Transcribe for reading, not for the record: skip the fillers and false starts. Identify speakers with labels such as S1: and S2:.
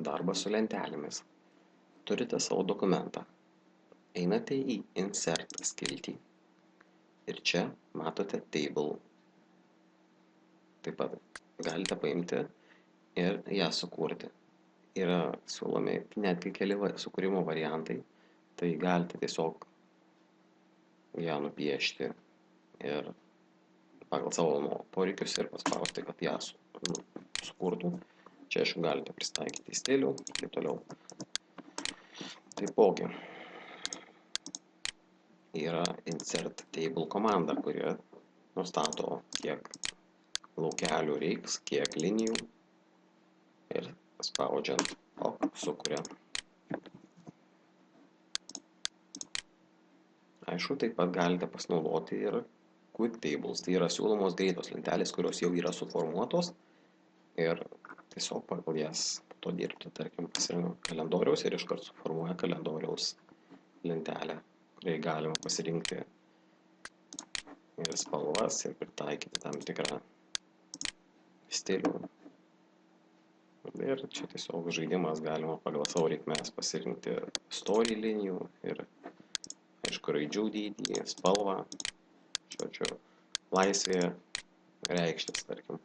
S1: Darbas su lentelėmis. Turite savo dokumentą. Einate į Insert skiltį. Ir čia matote Table. Taip pat galite paimti ir ją sukurti. Yra siūlomi netgi keli sukūrimo variantai. Tai galite tiesiog ją nupiešti ir pagal savo poreikius ir paspausti, kad ją sukurtų. Čia, aišku, galite prisitaikyti stilių ir taip toliau. Taipogi yra Insert Table komanda, kuri nustato, kiek laukelių reiks, kiek linijų ir spaudžiant sukuria. Aišku, taip pat galite pasinaudoti ir Quick Tables, tai yra siūlomos greitos lentelės, kurios jau yra suformuotos ir tiesiog pagal jas to dirbti, tarkim, pasirinko kalendoriaus ir iškart suformuoja kalendoriaus lentelę, kuriai galima pasirinkti ir spalvas ir pritaikyti tam tikrą stilių. Ir čia tiesiog žaidimas galima pagal savo reikmes pasirinkti story linijų ir, aišku, raidžių dydį, spalvą, žodžiu, laisvė reikštis, tarkim.